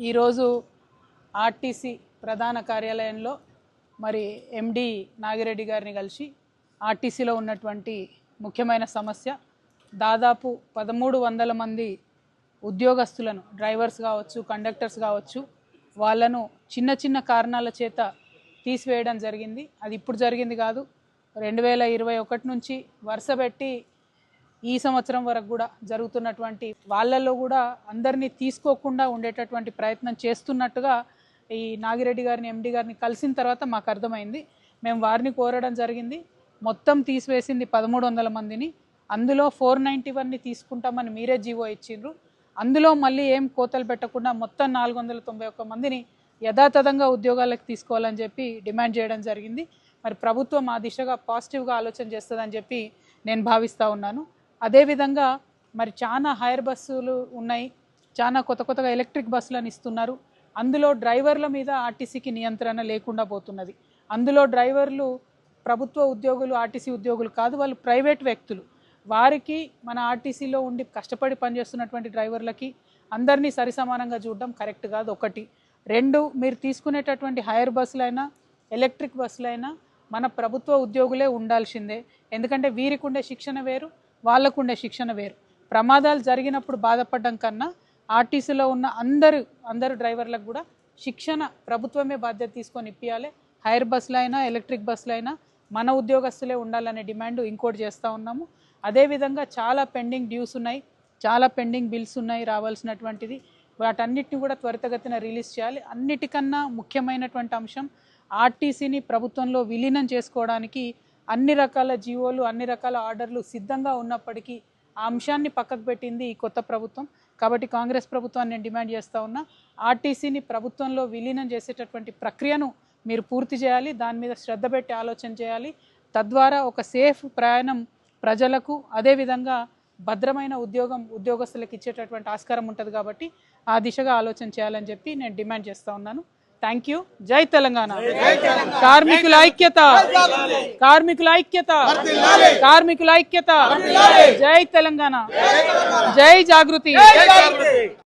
ఈరోజు ఆర్టీసీ ప్రధాన కార్యాలయంలో మరి ఎండి నాగిరెడ్డి గారిని కలిసి ఆర్టీసీలో ఉన్నటువంటి ముఖ్యమైన సమస్య దాదాపు 1300 మంది ఉద్యోగస్తులను డ్రైవర్స్ కావచ్చు, కండక్టర్స్ కావచ్చు, వాళ్ళను చిన్న చిన్న కారణాల చేత తీసివేయడం జరిగింది. అది ఇప్పుడు జరిగింది కాదు, 2021 నుంచి వరుసపెట్టి ఈ సంవత్సరం వరకు కూడా జరుగుతున్నటువంటి వాళ్ళల్లో కూడా అందరినీ తీసుకోకుండా ఉండేటటువంటి ప్రయత్నం చేస్తున్నట్టుగా ఈ నాగిరెడ్డి గారిని, ఎండి గారిని కలిసిన తర్వాత మాకు అర్థమైంది. మేము వారిని కోరడం జరిగింది. మొత్తం తీసివేసింది 1300 మందిని, అందులో 491ని తీసుకుంటామని మీరే జీవో ఇచ్చిండ్రు. అందులో మళ్ళీ ఏం కోతలు పెట్టకుండా మొత్తం 491 మందిని యథాతథంగా ఉద్యోగాలకు తీసుకోవాలని చెప్పి డిమాండ్ చేయడం జరిగింది. మరి ప్రభుత్వం ఆ దిశగా పాజిటివ్గా ఆలోచన చేస్తుందని చెప్పి నేను భావిస్తూ ఉన్నాను. అదేవిధంగా మరి చాలా హైర్ బస్సులు ఉన్నాయి, చాలా కొత్తగా ఎలక్ట్రిక్ బస్సులను ఇస్తున్నారు. అందులో డ్రైవర్ల మీద ఆర్టీసీకి నియంత్రణ లేకుండా పోతున్నది. అందులో డ్రైవర్లు ప్రభుత్వ ఉద్యోగులు, ఆర్టీసీ ఉద్యోగులు కాదు, వాళ్ళు ప్రైవేట్ వ్యక్తులు. వారికి మన ఆర్టీసీలో ఉండి కష్టపడి పనిచేస్తున్నటువంటి డ్రైవర్లకి అందరినీ సరిసమానంగా చూడడం కరెక్ట్ కాదు. 1. 2, మీరు తీసుకునేటటువంటి హైర్ బస్సులైనా ఎలక్ట్రిక్ బస్సులైనా మన ప్రభుత్వ ఉద్యోగులే ఉండాల్సిందే. ఎందుకంటే వీరికి ఉండే శిక్షణ వేరు, వాళ్ళకు ఉండే శిక్షణ వేరు. ప్రమాదాలు జరిగినప్పుడు బాధపడడం కన్నా ఆర్టీసీలో ఉన్న అందరు డ్రైవర్లకు కూడా శిక్షణ ప్రభుత్వమే బాధ్యత తీసుకొని ఇప్పియాలి. హైర్ బస్సులైనా ఎలక్ట్రిక్ బస్సులైనా మన ఉద్యోగస్తులే ఉండాలనే డిమాండ్ ఇంకోటి చేస్తూ ఉన్నాము. అదేవిధంగా చాలా పెండింగ్ డ్యూస్ ఉన్నాయి, చాలా పెండింగ్ బిల్స్ ఉన్నాయి రావాల్సినటువంటిది. వాటన్నిటిని కూడా త్వరితగతిన రిలీజ్ చేయాలి. అన్నిటికన్నా ముఖ్యమైనటువంటి అంశం ఆర్టీసీని ప్రభుత్వంలో విలీనం చేసుకోవడానికి అన్ని రకాల జీవోలు, అన్ని రకాల ఆర్డర్లు సిద్ధంగా ఉన్నప్పటికీ ఆ అంశాన్ని పక్కకు పెట్టింది ఈ కొత్త ప్రభుత్వం. కాబట్టి కాంగ్రెస్ ప్రభుత్వాన్ని నేను డిమాండ్ చేస్తూ ఉన్నా, ఆర్టీసీని ప్రభుత్వంలో విలీనం చేసేటటువంటి ప్రక్రియను మీరు పూర్తి చేయాలి. దాని మీద శ్రద్ధ పెట్టి ఆలోచన చేయాలి. తద్వారా ఒక సేఫ్ ప్రయాణం ప్రజలకు, అదేవిధంగా భద్రమైన ఉద్యోగస్తులకు ఇచ్చేటటువంటి ఆస్కారం ఉంటుంది. కాబట్టి ఆ దిశగా ఆలోచన చేయాలని చెప్పి నేను డిమాండ్ చేస్తూ ఉన్నాను. Thank you. జై తెలంగాణ. కార్మికుల ఐక్యత, కార్మికుల ఐక్యత, కార్మికుల ఐక్యత. జై తెలంగాణ, జై జాగృతి.